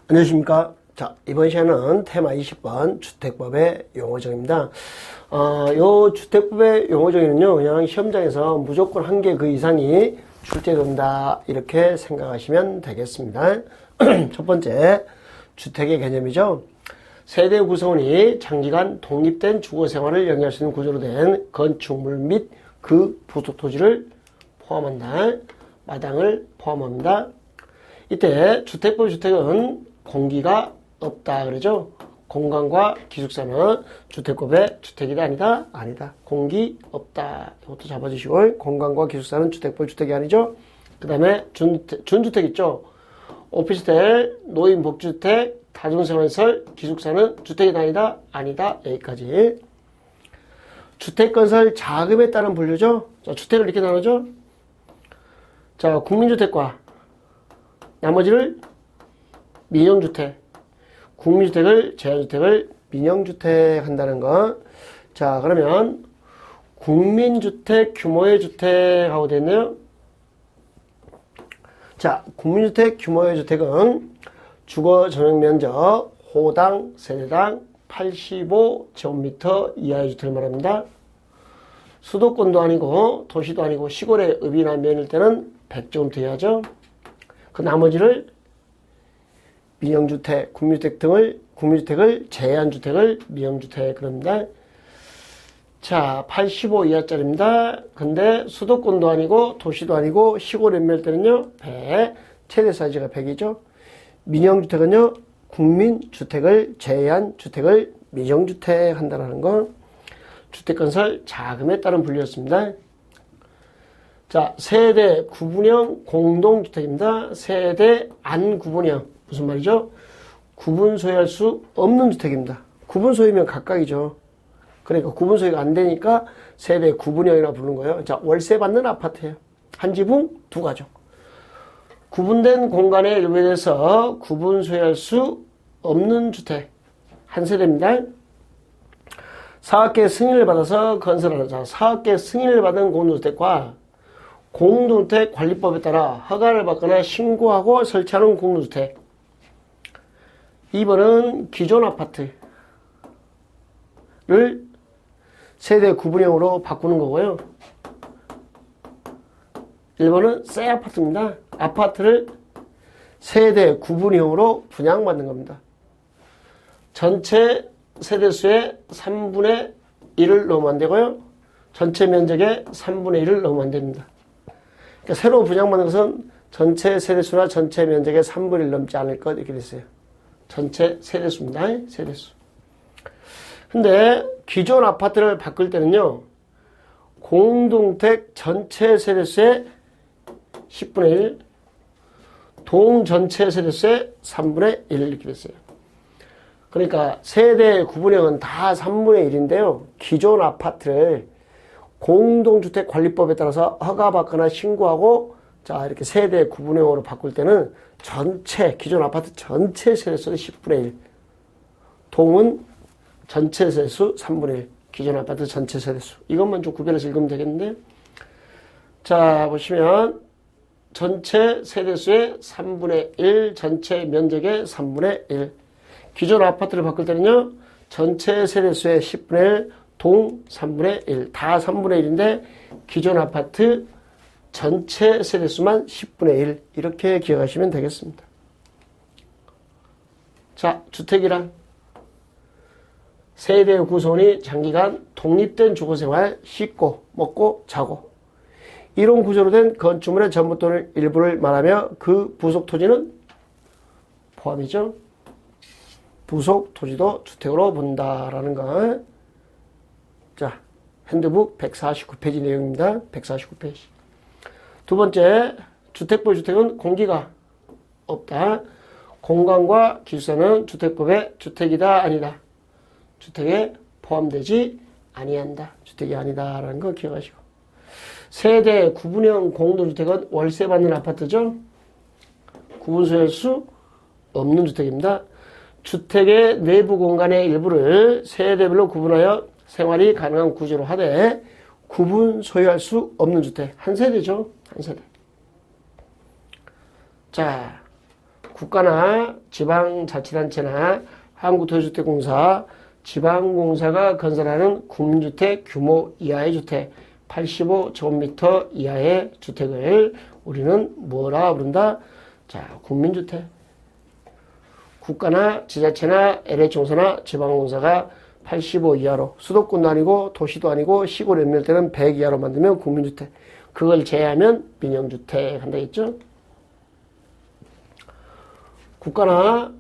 안녕하십니까. 자, 이번 시간은 테마 20번 주택법의 용어정의입니다. 요 주택법의 용어정의는요, 그냥 시험장에서 무조건 한 개 그 이상이 출제된다, 이렇게 생각하시면 되겠습니다. 첫 번째, 주택의 개념이죠. 세대 구성원이 장기간 독립된 주거 생활을 영위할 수 있는 구조로 된 건축물 및 그 부속 토지를 포함한다. 마당을 포함합니다. 이때 주택법 주택은 공기가 없다 그러죠. 공간과 기숙사는 주택법의 주택이다 아니다? 아니다. 공기 없다. 이것도 잡아주시고, 공간과 기숙사는 주택법 주택이 아니죠. 그 다음에 준주택 있죠. 오피스텔, 노인 복지주택, 다중생활시설, 기숙사는 주택이다 아니다? 아니다. 여기까지. 주택건설 자금에 따른 분류죠. 자, 주택을 이렇게 나누죠. 자, 국민주택과 나머지를 민영주택, 국민주택을, 제한주택을 민영주택 한다는 거. 자, 그러면 국민주택 규모의 주택하고 됐네요. 자, 국민주택 규모의 주택은 주거 전용 면적 호당 세대당 85제곱미터 이하의 주택을 말합니다. 수도권도 아니고 도시도 아니고 시골의 읍이나 면일 때는 100제곱미터 이하죠. 그 나머지를 민영주택, 국민주택을 제한주택을 민영주택 그럽니다. 자, 85 이하짜리입니다. 근데 수도권도 아니고 도시도 아니고 시골의 면일 때는요, 100, 최대 사이즈가 100이죠. 민영주택은요, 국민주택을 제한주택을 민영주택 한다는 거. 주택건설 자금에 따른 분류였습니다. 자, 세대 구분형 공동주택입니다. 세대 안 구분형. 무슨 말이죠? 구분 소유할 수 없는 주택입니다. 구분 소유면 각각이죠. 그러니까 구분 소유가 안 되니까 세대 구분형이라고 부르는 거예요. 자, 월세 받는 아파트예요. 한 지붕 두 가족. 구분된 공간의 일부에 대해서 구분 소유할 수 없는 주택 한 세대입니다. 사업계 승인을 받아서 건설하는 자, 사업계 승인을 받은 공동주택과 공동주택 관리법에 따라 허가를 받거나 신고하고 설치하는 공동주택. 2번은 기존 아파트를 세대 구분형으로 바꾸는 거고요. 1번은 새 아파트입니다. 아파트를 세대 구분형으로 분양받는 겁니다. 전체 세대수의 3분의 1을 넣으면 안 되고요. 전체 면적의 3분의 1을 넣으면 안 됩니다. 그러니까 새로 분양받는 것은 전체 세대수나 전체 면적의 3분의 1 넘지 않을 것 이렇게 됐어요. 전체 세대수입니다. 세대수. 근데 기존 아파트를 바꿀 때는요, 공동주택 전체 세대수의 10분의 1, 동 전체 세대수의 3분의 1 이렇게 됐어요. 그러니까 세대 구분형은 다 3분의 1인데요. 기존 아파트를 공동주택 관리법에 따라서 허가받거나 신고하고, 자, 이렇게 세대 구분형으로 바꿀 때는 전체, 기존 아파트 전체 세대수의 10분의 1. 동은 전체 세대수 3분의 1. 기존 아파트 전체 세대수. 이것만 좀 구별해서 읽으면 되겠는데. 자, 보시면 전체 세대수의 3분의 1, 전체 면적의 3분의 1. 기존 아파트를 바꿀 때는요, 전체 세대수의 10분의 1, 동 3분의 1. 다 3분의 1인데, 기존 아파트 전체 세대수만 10분의 1. 이렇게 기억하시면 되겠습니다. 자, 주택이란 세대 구성원이 장기간 독립된 주거생활, 씻고, 먹고, 자고. 이런 구조로 된 건축물의 전부 또는 일부를 말하며 그 부속 토지는 포함이죠. 부속 토지도 주택으로 본다라는 거. 자, 핸드북 149페이지 내용입니다. 149페이지. 두 번째, 주택법 주택은 공기가 없다. 공간과 기숙사는 주택법의 주택이다 아니다. 주택에 포함되지 아니한다. 주택이 아니다라는 거 기억하시고. 세대 구분형 공동주택은 월세 받는 아파트죠. 구분 소유할 수 없는 주택입니다. 주택의 내부 공간의 일부를 세대별로 구분하여 생활이 가능한 구조로 하되 구분 소유할 수 없는 주택. 한 세대죠. 한 세대. 자, 국가나 지방자치단체나 한국도시주택공사, 지방공사가 건설하는 국민주택 규모 이하의 주택, 85제곱미터 이하의 주택을 우리는 뭐라 부른다? 자, 국민주택. 국가나 지자체나 LH공사나 지방공사가 85 이하로, 수도권도 아니고 도시도 아니고 시골 연결되는 100 이하로 만들면 국민주택. 그걸 제외하면 민영주택 한다 했죠? 국가나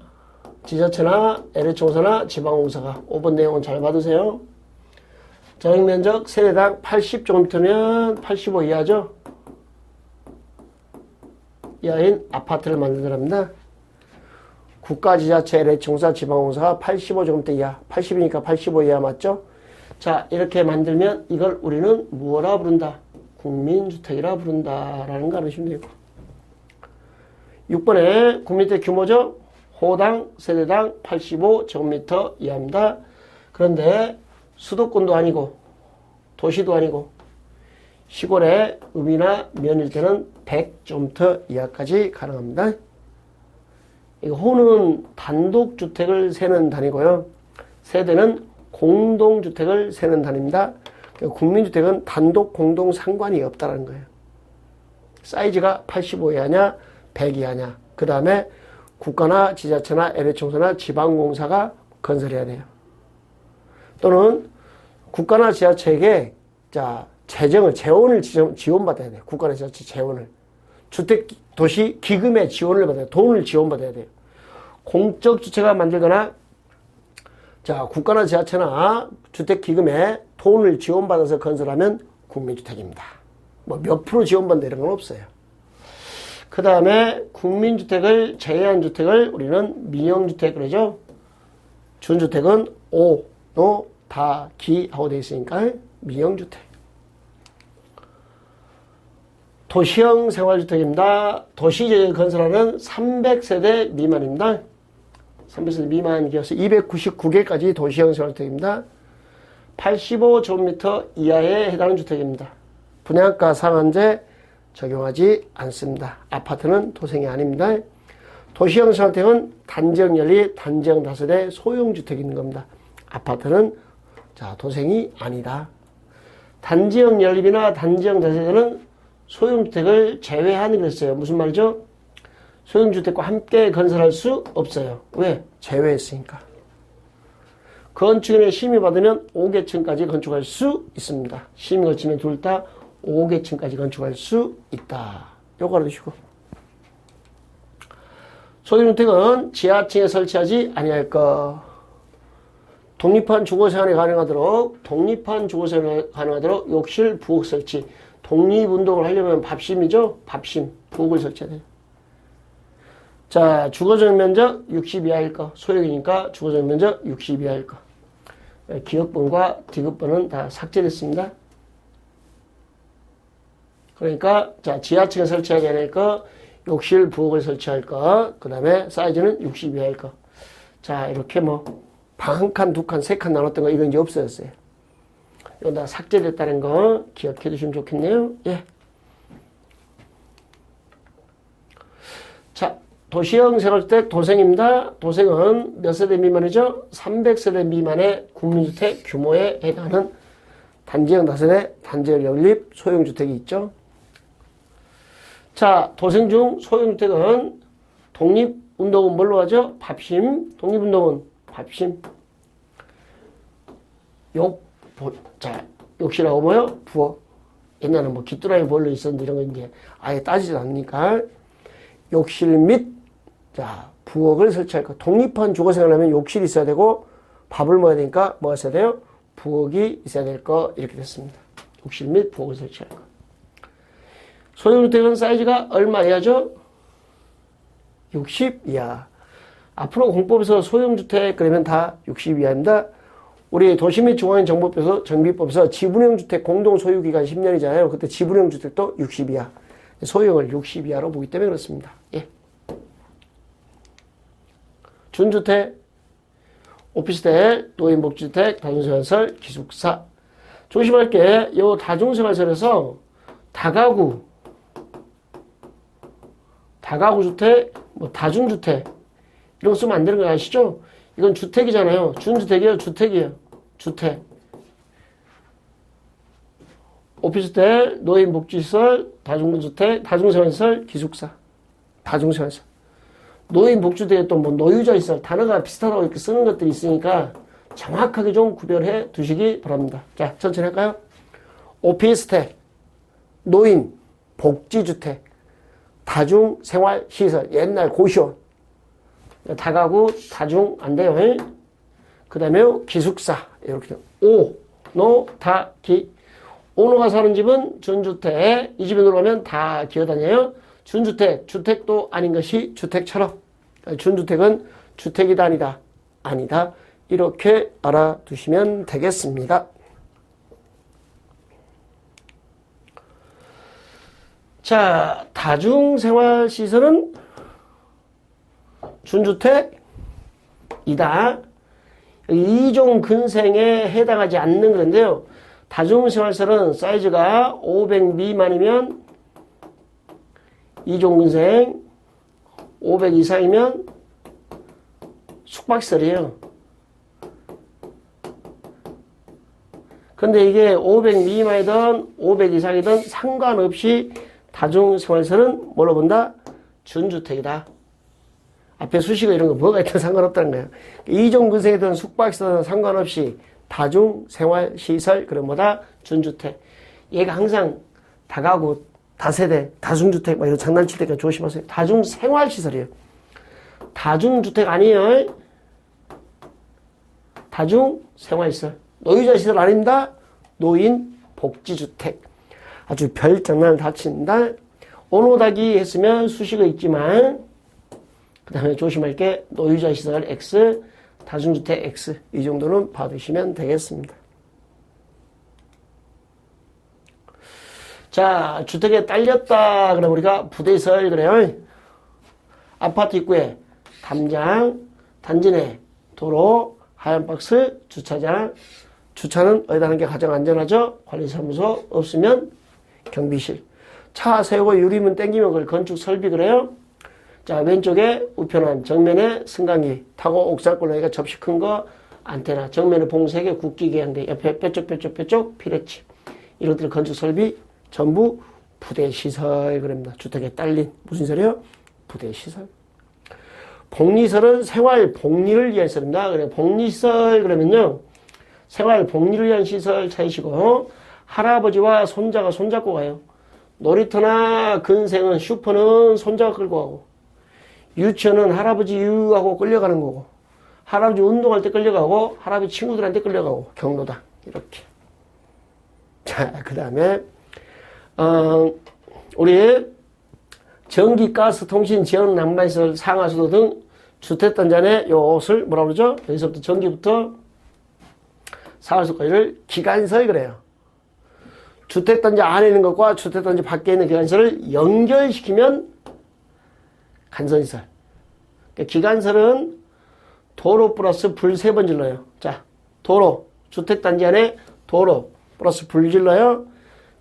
지자체나 LH공사나 지방공사가 5번 내용은 잘 받으세요. 전용면적 세대당 80제곱미터면 85 이하죠? 이하인 아파트를 만들더랍니다. 국가, 지자체, LH공사, 지방공사가 85제곱미터 이하, 80이니까 85 이하 맞죠? 자, 이렇게 만들면 이걸 우리는 뭐라 부른다? 국민주택이라 부른다 라는 거 알으시면 되고. 6번에 국민주택 규모죠? 호당, 세대당 85제곱미터 이하입니다. 그런데 수도권도 아니고 도시도 아니고 시골의 읍이나 면일 때는 100제곱미터 이하까지 가능합니다. 이 호는 단독주택을 세는 단위고요. 세대는 공동주택을 세는 단위입니다. 국민주택은 단독, 공동 상관이 없다는 거예요. 사이즈가 85 이하냐, 100 이하냐. 그 다음에 국가나 지자체나 LH공사나 지방공사가 건설해야 돼요. 또는 국가나 지자체에게 재원을 지원받아야 돼요. 국가나 지자체 재원을. 주택, 도시 기금의 지원을 받아야 돼요. 돈을 지원받아야 돼요. 공적 주체가 만들거나 국가나 지자체나 주택 기금에 돈을 지원받아서 건설하면 국민주택입니다. 뭐 몇 프로 지원받는다 이런 건 없어요. 그 다음에 국민주택을 제외한 주택을 우리는 민영주택 그러죠. 준주택은 오, 노, 다, 기 하고 되어 있으니까 민영주택. 도시형 생활주택입니다. 도시 건설하는 300세대 미만입니다. 300세대 미만이어서 299개까지 도시형 생활주택입니다. 85제곱미터 이하에 해당하는 주택입니다. 분양가 상한제 적용하지 않습니다. 아파트는 도생이 아닙니다. 도시형 생활주택은 단지형 연립, 단지형 다세대 소형주택인 겁니다. 아파트는 도생이 아니다. 단지형 연립이나 단지형 다세대는 소형주택을 제외하는 그랬어요. 무슨 말이죠? 소형주택과 함께 건설할 수 없어요. 왜? 제외했으니까. 건축인의 심의 받으면 5계층까지 건축할 수 있습니다. 심의 거치면 둘 다 5계층까지 건축할 수 있다. 요거 알아두시고. 소형주택은 지하층에 설치하지 아니할 것. 독립한 주거생활이 가능하도록 욕실, 부엌 설치. 독립운동을 하려면 밥심이죠? 밥심, 부엌을 설치해야 돼요. 자, 주거적 면적 60 이하일 거. 소형이니까 주거적 면적 60 이하일 거. 기역번과 디귿번은 다 삭제됐습니다. 그러니까 지하층에 설치하지 않을 거, 욕실, 부엌을 설치할 거, 그 다음에 사이즈는 60 이하일 거. 자, 이렇게 방 한 칸, 두 칸, 세 칸 나눴던 거 이건 이제 없어졌어요. 이거 다 삭제됐다는 거 기억해 두시면 좋겠네요. 예. 자, 도시형 생활주택 도생입니다. 도생은 몇 세대 미만이죠? 300세대 미만의 국민주택 규모에 해당하는 단지형 다세대, 단지형 연립, 소형주택이 있죠. 자, 도생 중 소형주택은 독립운동은 뭘로 하죠? 밥심. 독립운동은 밥심. 욕실하고 뭐요? 부엌. 옛날에는 귀뚜라미 보일러 있었는데 이런 거 이제 아예 따지지 않으니까 욕실 및 부엌을 설치할 거. 독립한 주거생활을 하면 욕실이 있어야 되고 밥을 먹어야 되니까 뭐가 있어야 돼요? 부엌이 있어야 될 거 이렇게 됐습니다. 욕실 및 부엌을 설치할 거. 소형주택은 사이즈가 얼마 이하죠? 60 이하. 앞으로 공법에서 소형주택 그러면 다 60 이하입니다. 우리 도시 및 중앙정보법에서 정비법에서 지분형 주택 공동 소유 기간 10년이잖아요. 그때 지분형 주택도 60 이하. 소형을 60 이하로 보기 때문에 그렇습니다. 예. 준주택, 오피스텔, 노인복지주택, 다중생활시설, 기숙사. 조심할 게, 요 다중생활시설에서 다가구 다가구 주택, 뭐 다중주택 이런 거 쓰면 안 되는 거 아시죠? 이건 주택이잖아요. 준주택이에요, 주택이에요. 주택. 오피스텔, 노인복지시설, 다중주택, 다중생활시설, 기숙사. 다중생활시설. 노인복지대에 또 뭐 노유자시설, 단어가 비슷하다고 이렇게 쓰는 것들이 있으니까 정확하게 좀 구별해 두시기 바랍니다. 자, 천천히 할까요? 오피스텔, 노인, 복지주택, 다중생활시설, 옛날 고시원, 다가구, 다중, 안 돼요. 그 다음에 기숙사, 이렇게. 오, 노, 다, 기. 오노가 사는 집은 준주택, 이 집에 놀러가면 다 기어다녀요. 준주택, 주택도 아닌 것이 주택처럼. 준주택은 주택이다, 아니다, 아니다. 이렇게 알아두시면 되겠습니다. 자, 다중생활시설은 준주택이다. 이종 근생에 해당하지 않는 그런데요. 다중생활시설은 사이즈가 500 미만이면 이종 근생, 500 이상이면 숙박시설이에요. 근데 이게 500 미만이든 500 이상이든 상관없이 다중생활시설은 뭘로 본다? 준주택이다. 앞에 수식어 이런 거 뭐가 있든 상관없다는 거예요. 이종 근생이든 숙박시설은 상관없이 다중생활시설, 그럼 뭐다? 준주택. 얘가 항상 다가구, 다세대, 다중주택, 막 이런 장난칠 때니까 조심하세요. 다중생활시설이에요. 다중주택 아니에요. 다중생활시설. 노유자시설 아닙니다. 노인복지주택. 아주 별 장난을 다 친다. 오노다기 했으면 수식어 있지만, 그 다음에 조심할 게 노유자시설 X, 다중주택 X. 이 정도는 봐두시면 되겠습니다. 자, 주택에 딸렸다. 그럼 우리가 부대시설 그래요. 아파트 입구에 담장, 단지 내 도로, 하얀 박스, 주차장. 주차는 어디다 하는 게 가장 안전하죠? 관리사무소 없으면 경비실. 차 세우고 유리문 땡기면 그걸 건축 설비 그래요. 자, 왼쪽에 우편함, 정면에 승강기, 타고 옥상골로니까 접시 큰 거, 안테나, 정면에 봉색에 국기 계양대, 옆에 뾰족, 피레치. 이런 것들 건축 설비 전부 부대시설 그럽니다. 주택에 딸린 무슨 시설이요? 부대시설. 복리시설은 생활 복리를 위한 시설입니다. 그래 복리시설 그러면요, 생활 복리를 위한 시설 찾으시고, 할아버지와 손자가 손잡고 가요. 놀이터나 근생은 슈퍼는 손자가 끌고 가고, 유치원은 할아버지 유하고 끌려가는 거고, 할아버지 운동할 때 끌려가고, 할아버지 친구들한테 끌려가고, 경로당 이렇게. 자, 그 다음에 우리 전기, 가스, 통신, 지역, 난방시설, 상하수도 등 주택단지 안에 요것을 뭐라 그러죠? 여기서부터 전기부터 상하수도까지를 기간설 그래요. 주택단지 안에 있는 것과 주택단지 밖에 있는 기간설을 연결시키면 간선시설. 그러니까 기간설은 도로 플러스 불 3번 질러요. 자, 도로, 주택단지 안에 도로 플러스 불 질러요.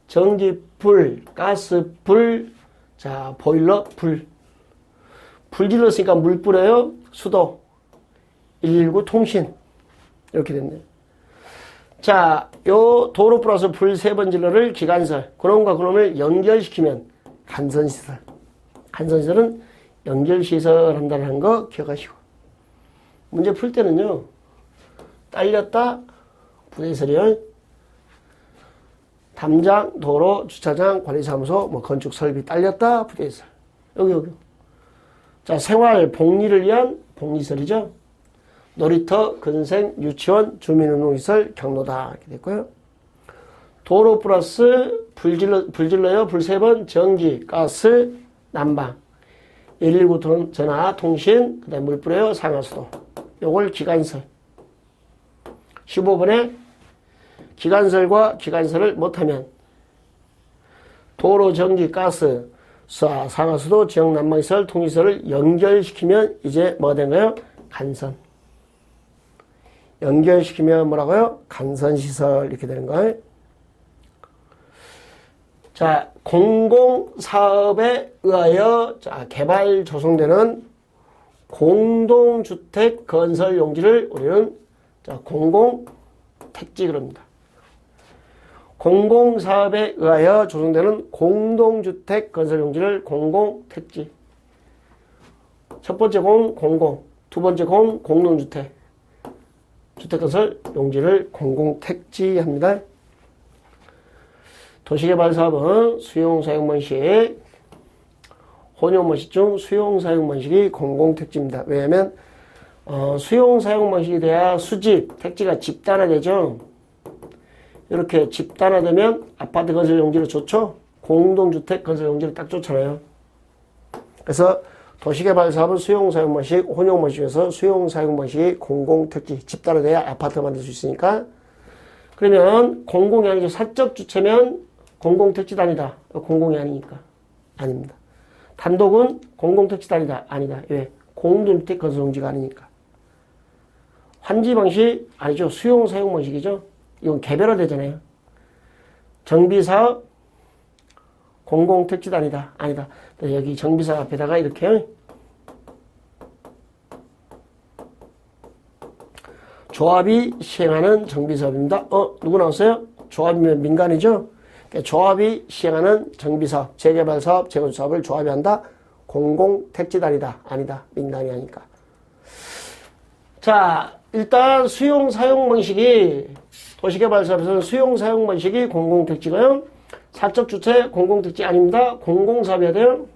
전기 불, 가스 불, 자, 보일러 불. 불 질렀으니까 물 뿌려요. 수도, 119 통신. 이렇게 됐네요. 자, 요 도로 플러스 불 3번 질러를 기간설, 그놈과 그놈을 연결시키면 간선시설. 간선시설은 연결시설 한다는 거 기억하시고. 문제 풀 때는요, 딸렸다, 부대시설이요. 담장, 도로, 주차장, 관리사무소, 뭐 건축 설비 딸렸다, 부대시설. 여기. 자, 생활 복리를 위한 복리시설이죠. 놀이터, 근생, 유치원, 주민운동시설, 경로다. 이렇게 됐고요. 도로 플러스 불 질러요. 불 3번, 전기, 가스, 난방. 119 전화, 통신, 그 다음에 물 뿌려요. 상하수도. 요걸 기간설. 15번에 기간설과 기간설을 못하면 도로, 전기, 가스, 상하수도, 지역 난방시설, 통신시설을 연결시키면 이제 뭐가 된 거예요? 간선. 연결시키면 뭐라고요? 간선시설 이렇게 되는 거예요. 자, 공공사업에 의하여 개발 조성되는 공동주택 건설 용지를 우리는 공공택지 그럽니다. 공공사업에 의하여 조성되는 공동주택 건설 용지를 공공택지. 첫 번째 공공, 두 번째 공동주택. 주택건설 용지를 공공택지 합니다. 도시개발사업은 수용사용번식, 혼용번식 중 수용사용번식이 공공택지입니다. 왜냐하면 수용사용번식이 돼야 수집, 택지가 집단화되죠. 이렇게 집단화되면 아파트 건설 용지로 좋죠. 공동주택 건설 용지로 딱 좋잖아요. 그래서 도시개발사업은 수용사용번식, 혼용번식에서 수용사용번식이 공공택지, 집단화돼야 아파트가 만들 수 있으니까. 그러면 공공이 아니죠. 사적 주체면 공공택지도 아니다. 공공이 아니니까. 아닙니다. 단독은 공공택지도 아니다. 아니다. 왜? 공동주택 건설 용지가 아니니까. 환지 방식 아니죠. 수용 사용 방식이죠. 이건 개별화되잖아요. 정비사업 공공택지도 아니다. 아니다. 여기 정비사업 앞에다가 이렇게 조합이 시행하는 정비사업입니다. 누구 나왔어요? 조합이면 민간이죠? 그러니까 조합이 시행하는 정비사업, 재개발사업, 재건축사업을 조합이 한다. 공공택지도 아니다. 아니다. 민간이 하니까. 자, 일단 수용사용 방식이 도시개발사업에서는 수용사용 방식이 공공택지고요. 사적주택 공공택지 아닙니다. 공공사업이어야 돼요.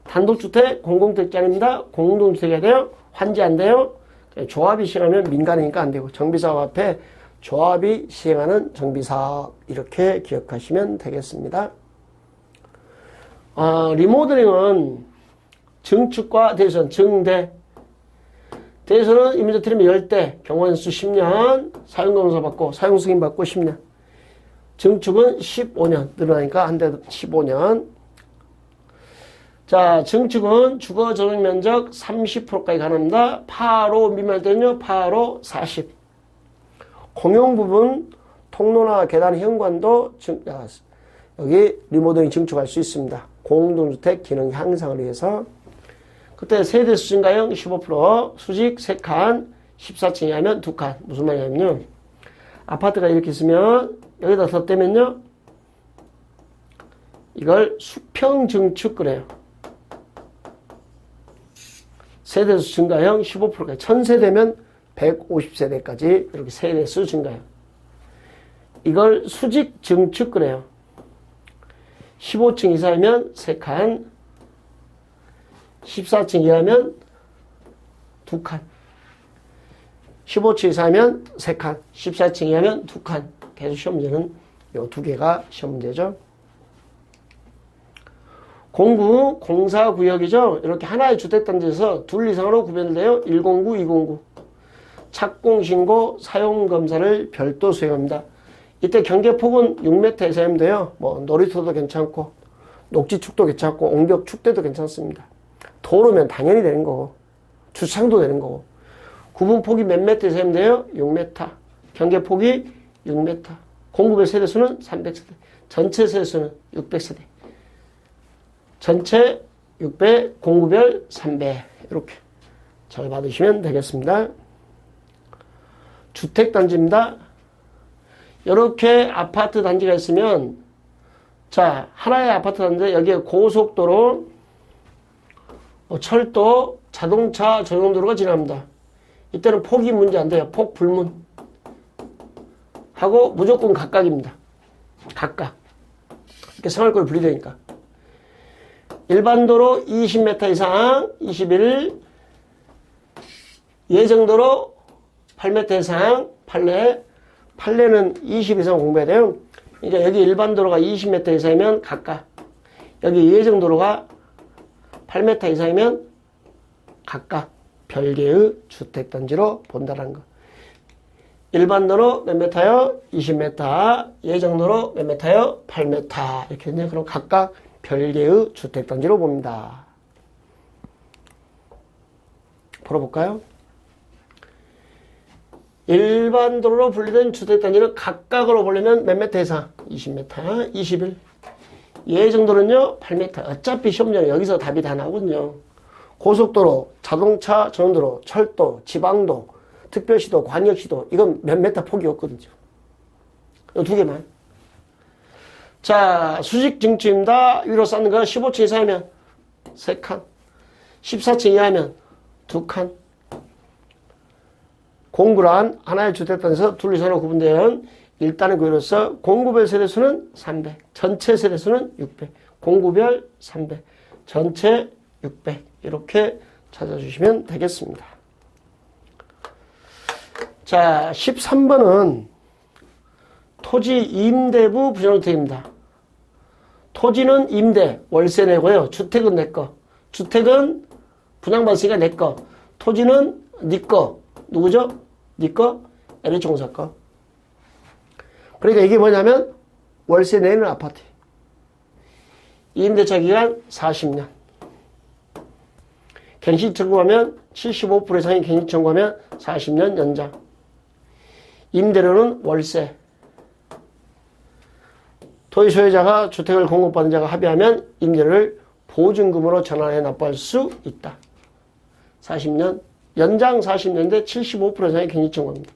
단독주택 공공택지 아닙니다. 공동주택이어야 돼요. 환지 안 돼요. 조합이 시행하면 민간이니까 안 되고 정비사업 앞에 조합이 시행하는 정비사업 이렇게 기억하시면 되겠습니다. 리모델링은 증축과 대선, 증대. 대선은 임의조 틀리면 10대, 경원수 10년, 사용검사 받고 사용승인 받고 10년. 증축은 15년, 늘어나니까 한 대 15년. 자, 증축은 주거 전용 면적 30%까지 가능합니다. 파로 미만일 때는요, 파로 40. 공용 부분, 통로나 계단 현관도 여기 리모델링 증축할 수 있습니다. 공동주택 기능 향상을 위해서. 그때 세대수 증가형 15%, 수직 3칸, 14층 이하면 2칸. 무슨 말이냐면요. 아파트가 이렇게 있으면 여기다 덧대면요. 이걸 수평 증축 그래요. 세대수 증가형 15%까지. 1000세대면 150세대까지 이렇게 세대수 증가형. 이걸 수직 증축 그래요. 15층 이상이면 3칸, 14층 이하면 2칸, 15층 이상이면 3칸, 14층 이하면 2칸. 계속 시험 문제는 이 2개가 시험 문제죠. 공구, 공사구역이죠. 이렇게 하나의 주택단지에서 둘 이상으로 구별돼요. 109, 209. 착공신고, 사용검사를 별도 수행합니다. 이때 경계폭은 6m 이상이면 돼요. 뭐 놀이터도 괜찮고 녹지축도 괜찮고 옹벽축대도 괜찮습니다. 도로면 당연히 되는 거고 주차장도 되는 거고. 구분폭이 몇 m 이상이면 돼요? 6m. 경계폭이 6m. 공구별 세대수는 300세대. 전체 세대수는 600세대. 전체 600, 공구별 300. 이렇게 잘 받으시면 되겠습니다. 주택단지입니다. 이렇게 아파트 단지가 있으면, 자, 하나의 아파트 단지, 여기에 고속도로, 철도, 자동차 전용도로가 지납니다. 이때는 폭이 문제 안 돼요. 폭 불문. 하고 무조건 각각입니다. 각각. 이렇게 생활권이 분리되니까. 일반도로 20m 이상, 21, 예정도로 8m 이상, 판례는 20 이상 공부해야 돼요. 그러니까 여기 일반도로가 20m 이상이면 각각. 여기 예정도로가 8m 이상이면 각각 별개의 주택단지로 본다는 거. 일반도로 몇 m요? 20m. 예정도로 몇 m요? 8m. 이렇게 되네요. 그럼 각각 별개의 주택단지로 봅니다. 풀어볼까요? 일반 도로로 분리된 주택단지는 각각으로 보려면 몇 m 이상? 20m, 21. 예 정도는요 8m. 어차피 시험장에 여기서 답이 다 나오거든요. 고속도로, 자동차 전원도로, 철도, 지방도, 특별시도, 광역시도 이건 몇 메타 폭이 없거든요. 이 두 개만. 자, 수직 증축입니다. 위로 쌓는 거 15층 이상이면 3칸, 14층 이하면 2칸. 공구란 하나의 주택단에서 둘 이상으로 구분되는 일단의 구역으로서 공구별 세대수는 300, 전체 세대수는 600, 공구별 300, 전체 600 이렇게 찾아주시면 되겠습니다. 자, 13번은 토지 임대부 부정주택입니다. 토지는 임대, 월세 내고요. 주택은 내 거. 주택은 분양받았으니까 내 거. 토지는 네 거. 누구죠? 네 거, LH공사 거. 그러니까 이게 뭐냐면 월세 내는 아파트. 임대차 기간 40년. 갱신 청구하면 75% 이상의 갱신 청구하면 40년 연장. 임대료는 월세. 토지 소유자가 주택을 공급받은 자가 합의하면 임대료를 보증금으로 전환해 납부할 수 있다. 40년, 연장 40년인데 75% 이상의 갱신 청구합니다.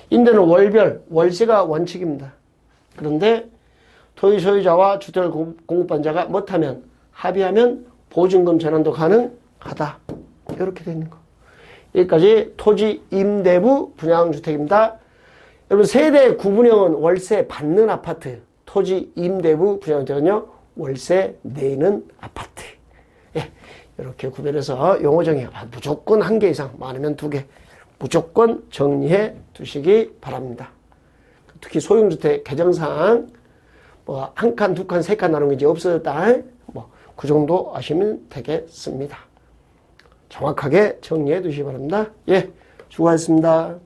임대는 월별, 월세가 원칙입니다. 그런데 토지 소유자와 주택을 공급받은 자가 못하면 합의하면 보증금 전환도 가능하다. 이렇게 되어 있는 거. 여기까지 토지 임대부 분양주택입니다. 여러분 세대 구분형은 월세 받는 아파트, 토지 임대부 분양주택은요 월세 내는 아파트. 예, 이렇게 구별해서 용어 정의 무조건 1개 이상, 많으면 2개 무조건 정리해 두시기 바랍니다. 특히 소형주택 개정사항 뭐 1칸, 2칸, 3칸 나누는 게 이제 없어졌다. 뭐 그 정도 아시면 되겠습니다. 정확하게 정리해 두시기 바랍니다. 예, 수고하셨습니다.